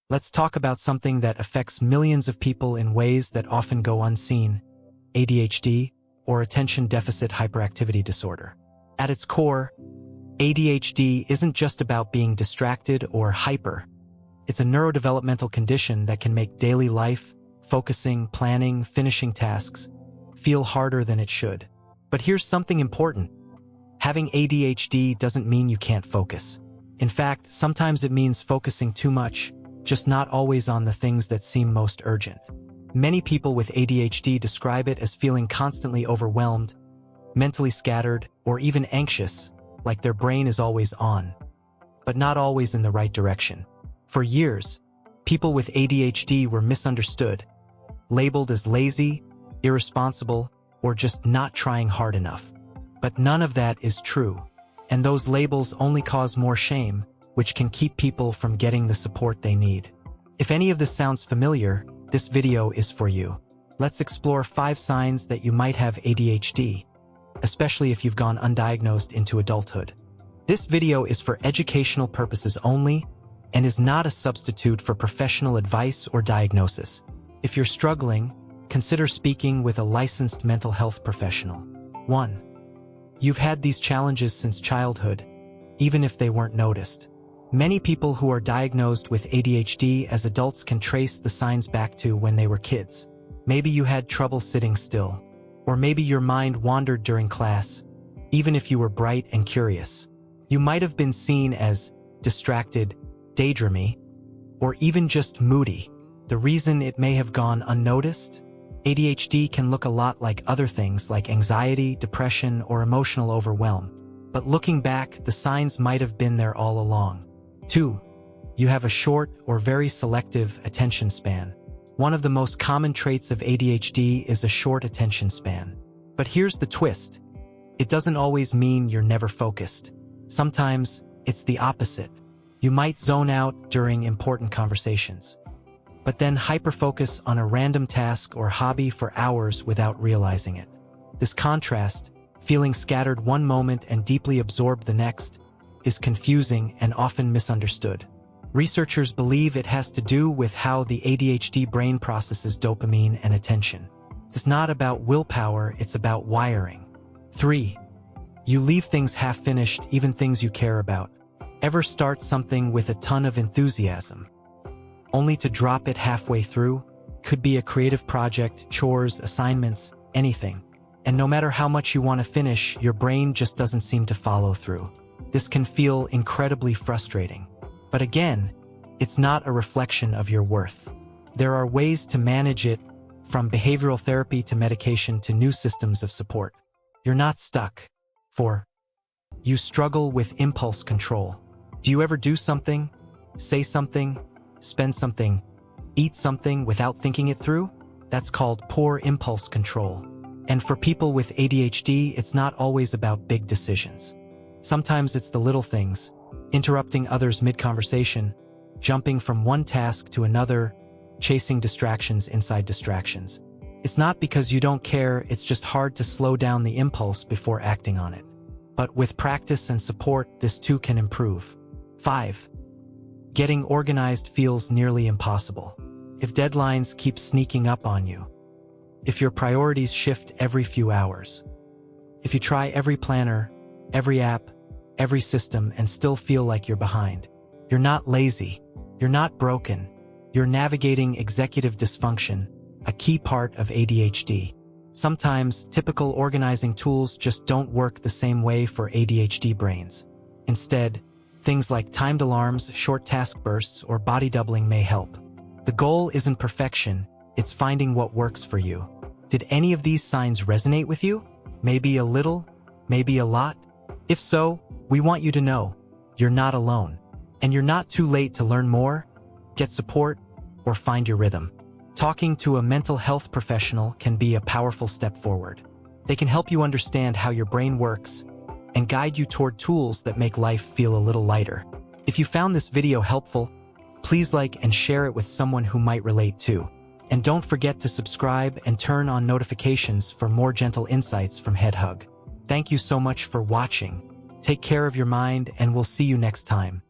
Let's talk about something that affects millions of people in ways that often go unseen: ADHD, or attention deficit hyperactivity disorder. At its core, ADHD isn't just about being distracted or hyper. It's a neurodevelopmental condition that can make daily life, focusing, planning, finishing tasks, feel harder than it should. But here's something important. Having ADHD doesn't mean you can't focus. In fact, sometimes it means focusing too much, just not always on the things that seem most urgent. Many people with ADHD describe it as feeling constantly overwhelmed, mentally scattered, or even anxious, like their brain is always on, but not always in the right direction. For years, people with ADHD were misunderstood, labeled as lazy, irresponsible, or just not trying hard enough. But none of that is true, and those labels only cause more shame, which can keep people from getting the support they need. If any of this sounds familiar, this video is for you. Let's explore 5 signs that you might have ADHD, especially if you've gone undiagnosed into adulthood. This video is for educational purposes only and is not a substitute for professional advice or diagnosis. If you're struggling, consider speaking with a licensed mental health professional. 1. You've had these challenges since childhood, even if they weren't noticed. Many people who are diagnosed with ADHD as adults can trace the signs back to when they were kids. Maybe you had trouble sitting still, or maybe your mind wandered during class, even if you were bright and curious. You might have been seen as distracted, daydreamy, or even just moody. The reason it may have gone unnoticed? ADHD can look a lot like other things like anxiety, depression, or emotional overwhelm. But looking back, the signs might have been there all along. 2. You have a short or very selective attention span. One of the most common traits of ADHD is a short attention span. But here's the twist. It doesn't always mean you're never focused. Sometimes it's the opposite. You might zone out during important conversations, but then hyperfocus on a random task or hobby for hours without realizing it. This contrast, feeling scattered one moment and deeply absorbed the next, is confusing and often misunderstood. Researchers believe it has to do with how the ADHD brain processes dopamine and attention. It's not about willpower, it's about wiring. 3. You leave things half-finished, even things you care about. Ever start something with a ton of enthusiasm, only to drop it halfway through? Could be a creative project, chores, assignments, anything. And no matter how much you want to finish, your brain just doesn't seem to follow through. This can feel incredibly frustrating. But again, it's not a reflection of your worth. There are ways to manage it, from behavioral therapy to medication to new systems of support. You're not stuck. 4. You struggle with impulse control. Do you ever do something, say something, spend something, eat something without thinking it through? That's called poor impulse control. And for people with ADHD, it's not always about big decisions. Sometimes it's the little things, interrupting others mid-conversation, jumping from one task to another, chasing distractions inside distractions. It's not because you don't care, it's just hard to slow down the impulse before acting on it. But with practice and support, this too can improve. 5. Getting organized feels nearly impossible. If deadlines keep sneaking up on you, if your priorities shift every few hours, if you try every planner, every app, every system and still feel like you're behind, you're not lazy, you're not broken, you're navigating executive dysfunction, a key part of ADHD. Sometimes, typical organizing tools just don't work the same way for ADHD brains. Instead, things like timed alarms, short task bursts, or body doubling may help. The goal isn't perfection, it's finding what works for you. Did any of these signs resonate with you? Maybe a little? Maybe a lot? If so, we want you to know you're not alone. And you're not too late to learn more, get support, or find your rhythm. Talking to a mental health professional can be a powerful step forward. They can help you understand how your brain works and guide you toward tools that make life feel a little lighter. If you found this video helpful, please like and share it with someone who might relate too. And don't forget to subscribe and turn on notifications for more gentle insights from Head Hug. Thank you so much for watching. Take care of your mind and we'll see you next time.